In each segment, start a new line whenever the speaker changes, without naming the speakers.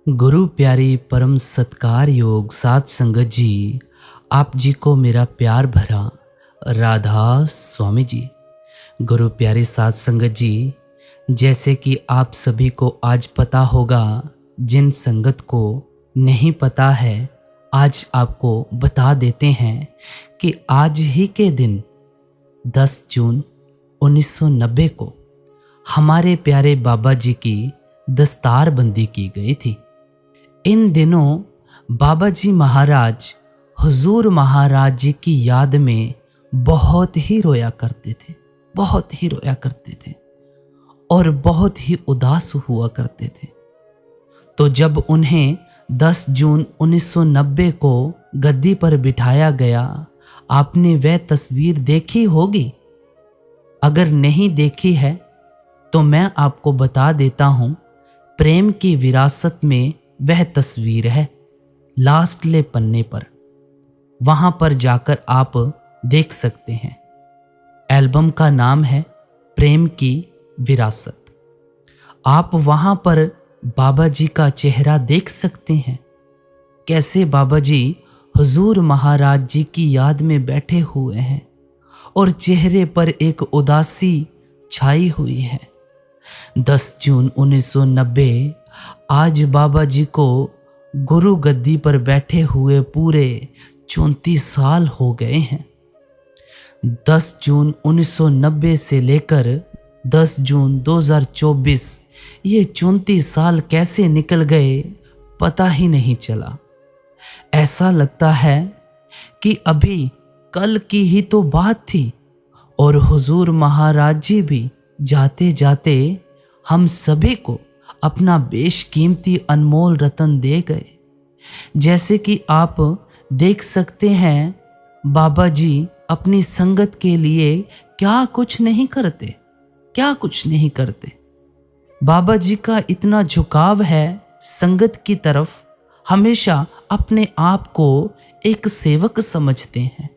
गुरु प्यारी परम सत्कार योग सात संगत जी, आप जी को मेरा प्यार भरा राधा स्वामी जी। गुरु प्यारी सात संगत जी, जैसे कि आप सभी को आज पता होगा, जिन संगत को नहीं पता है आज आपको बता देते हैं कि आज ही के दिन 10 जून 1990 को हमारे प्यारे बाबा जी की दस्तार बंदी की गई थी। इन दिनों बाबा जी महाराज हुजूर महाराज जी की याद में बहुत ही रोया करते थे, बहुत ही रोया करते थे और बहुत ही उदास हुआ करते थे। तो जब उन्हें 10 जून 1990 को गद्दी पर बिठाया गया, आपने वह तस्वीर देखी होगी। अगर नहीं देखी है तो मैं आपको बता देता हूँ, प्रेम की विरासत में वह तस्वीर है, लास्टले पन्ने पर। वहां पर जाकर आप देख सकते हैं। एल्बम का नाम है प्रेम की विरासत। आप वहां पर बाबा जी का चेहरा देख सकते हैं, कैसे बाबा जी हुजूर महाराज जी की याद में बैठे हुए हैं और चेहरे पर एक उदासी छाई हुई है। 10 जून 1990 आज बाबा जी को गुरु गद्दी पर बैठे हुए पूरे 34 साल हो गए हैं। 10 जून 1990 से लेकर 10 जून 2024 ये 34 साल कैसे निकल गए पता ही नहीं चला। ऐसा लगता है कि अभी कल की ही तो बात थी और हुजूर महाराज जी भी जाते जाते हम सभी को अपना बेशकीमती अनमोल रतन दे गए। जैसे कि आप देख सकते हैं, बाबा जी अपनी संगत के लिए क्या कुछ नहीं करते, क्या कुछ नहीं करते। बाबा जी का इतना झुकाव है संगत की तरफ, हमेशा अपने आप को एक सेवक समझते हैं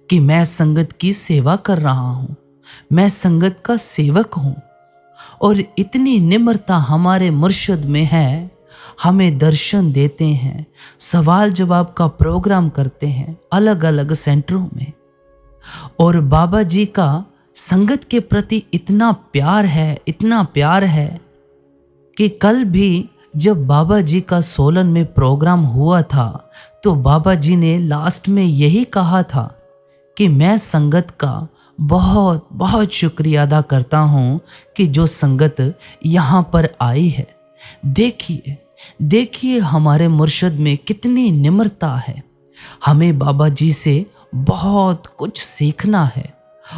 कि मैं संगत की सेवा कर रहा हूँ, मैं संगत का सेवक हूँ। और इतनी निम्रता हमारे मुर्शिद में है, हमें दर्शन देते हैं, सवाल जवाब का प्रोग्राम करते हैं अलग अलग सेंटरों में। और बाबा जी का संगत के प्रति इतना प्यार है, इतना प्यार है कि कल भी जब बाबा जी का सोलन में प्रोग्राम हुआ था तो बाबा जी ने लास्ट में यही कहा था कि मैं संगत का बहुत बहुत शुक्रिया अदा करता हूँ कि जो संगत यहाँ पर आई है। देखिए देखिए हमारे मुर्शिद में कितनी निम्रता है। हमें बाबा जी से बहुत कुछ सीखना है।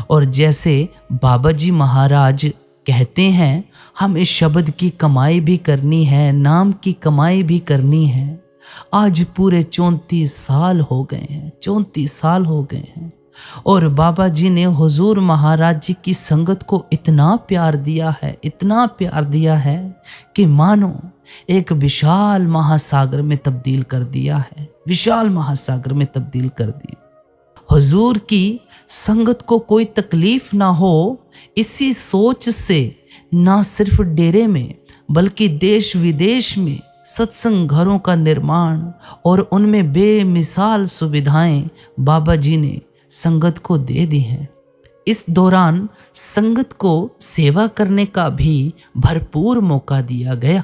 और जैसे बाबा जी महाराज कहते हैं, हमें शब्द की कमाई भी करनी है, नाम की कमाई भी करनी है। आज पूरे 34 साल हो गए हैं, 34 साल हो गए हैं और बाबा जी ने हुजूर महाराज जी की संगत को इतना प्यार दिया है, इतना प्यार दिया है कि मानो एक विशाल महासागर में तब्दील कर दिया है, विशाल महासागर में तब्दील कर दिया। हुजूर की संगत को कोई तकलीफ ना हो, इसी सोच से ना सिर्फ डेरे में बल्कि देश विदेश में सत्संग घरों का निर्माण और उनमें बेमिसाल सुविधाएं बाबा जी ने संगत को दे दी हैं। इस दौरान संगत को सेवा करने का भी भरपूर मौका दिया गया।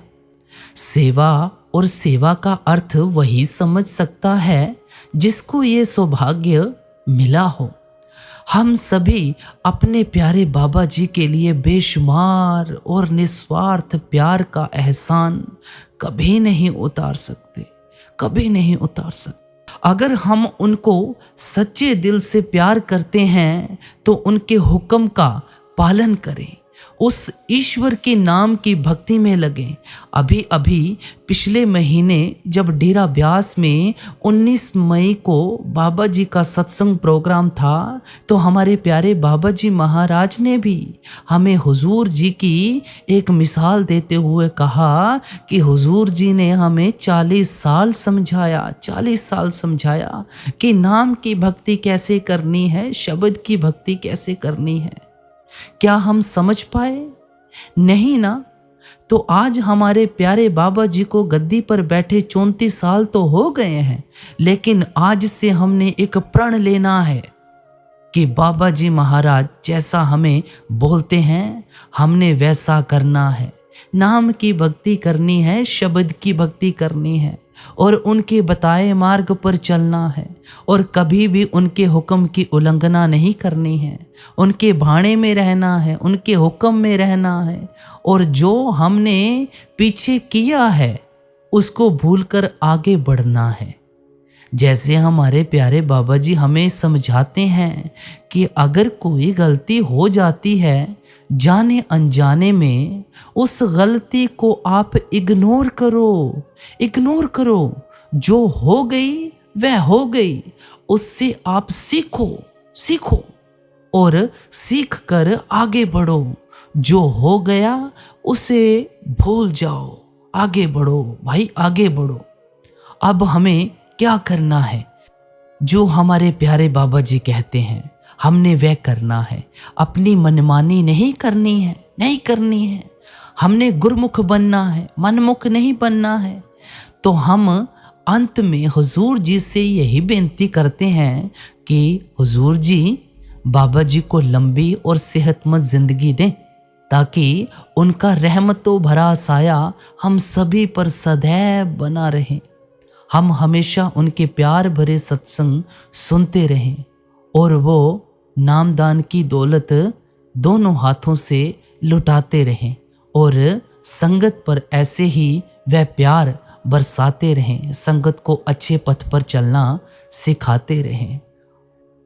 सेवा और सेवा का अर्थ वही समझ सकता है जिसको ये सौभाग्य मिला हो। हम सभी अपने प्यारे बाबा जी के लिए बेशुमार और निस्वार्थ प्यार का एहसान कभी नहीं उतार सकते, कभी नहीं उतार सकते। अगर हम उनको सच्चे दिल से प्यार करते हैं तो उनके हुक्म का पालन करें, उस ईश्वर के नाम की भक्ति में लगें। अभी अभी पिछले महीने जब डेरा ब्यास में 19 मई को बाबा जी का सत्संग प्रोग्राम था तो हमारे प्यारे बाबा जी महाराज ने भी हमें हुजूर जी की एक मिसाल देते हुए कहा कि हुजूर जी ने हमें 40 साल समझाया, 40 साल समझाया कि नाम की भक्ति कैसे करनी है, शब्द की भक्ति कैसे करनी है। क्या हम समझ पाए? नहीं ना। तो आज हमारे प्यारे बाबा जी को गद्दी पर बैठे 34 साल तो हो गए हैं, लेकिन आज से हमने एक प्रण लेना है कि बाबा जी महाराज जैसा हमें बोलते हैं हमने वैसा करना है। नाम की भक्ति करनी है, शब्द की भक्ति करनी है और उनके बताए मार्ग पर चलना है और कभी भी उनके हुक्म की उल्लंघना नहीं करनी है। उनके भाणे में रहना है, उनके हुक्म में रहना है और जो हमने पीछे किया है उसको भूलकर आगे बढ़ना है। जैसे हमारे प्यारे बाबा जी हमें समझाते हैं कि अगर कोई गलती हो जाती है जाने अनजाने में, उस गलती को आप इग्नोर करो। जो हो गई वह हो गई, उससे आप सीखो और सीख कर आगे बढ़ो। जो हो गया उसे भूल जाओ, आगे बढ़ो भाई, आगे बढ़ो। अब हमें क्या करना है? जो हमारे प्यारे बाबा जी कहते हैं हमने वह करना है। अपनी मनमानी नहीं करनी है। हमने गुरमुख बनना है, मनमुख नहीं बनना है। तो हम अंत में हुजूर जी से यही बेनती करते हैं कि हुजूर जी बाबा जी को लंबी और सेहतमंद जिंदगी दें, ताकि उनका रहमतों भरा साया हम सभी पर सदैव बना रहे। हम हमेशा उनके प्यार भरे सत्संग सुनते रहें और वो नामदान की दौलत दोनों हाथों से लुटाते रहें और संगत पर ऐसे ही वह प्यार बरसाते रहें, संगत को अच्छे पथ पर चलना सिखाते रहें।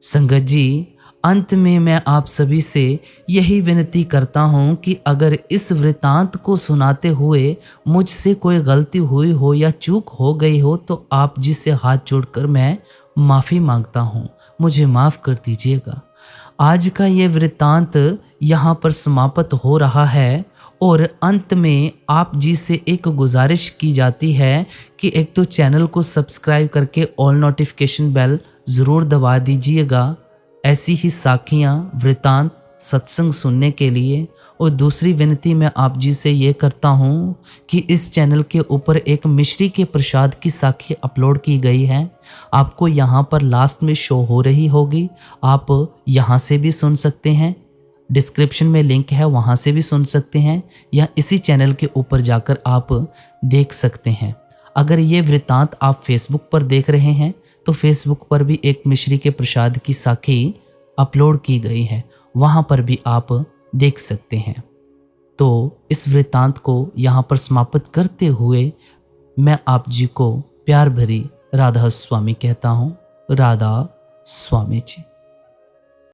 संगत जी, अंत में मैं आप सभी से यही विनती करता हूँ कि अगर इस वृतांत को सुनाते हुए मुझसे कोई गलती हुई हो या चूक हो गई हो तो आप जी से हाथ जोड़कर मैं माफ़ी मांगता हूँ, मुझे माफ़ कर दीजिएगा। आज का ये वृतांत यहाँ पर समाप्त हो रहा है और अंत में आप जी से एक गुजारिश की जाती है कि एक तो चैनल को सब्सक्राइब करके ऑल नोटिफिकेशन बेल ज़रूर दबा दीजिएगा ऐसी ही साखियाँ वृतांत सत्संग सुनने के लिए। और दूसरी विनती मैं आप जी से ये करता हूँ कि इस चैनल के ऊपर एक मिश्री के प्रसाद की साखी अपलोड की गई है, आपको यहाँ पर लास्ट में शो हो रही होगी, आप यहाँ से भी सुन सकते हैं, डिस्क्रिप्शन में लिंक है वहाँ से भी सुन सकते हैं, या इसी चैनल के ऊपर जाकर आप देख सकते हैं। अगर ये वृतांत आप फेसबुक पर देख रहे हैं तो फेसबुक पर भी एक मिश्री के प्रसाद की साखी अपलोड की गई है, वहाँ पर भी आप देख सकते हैं। तो इस वृतांत को यहाँ पर समाप्त करते हुए मैं आप जी को प्यार भरी राधा स्वामी कहता हूँ। राधा स्वामी जी।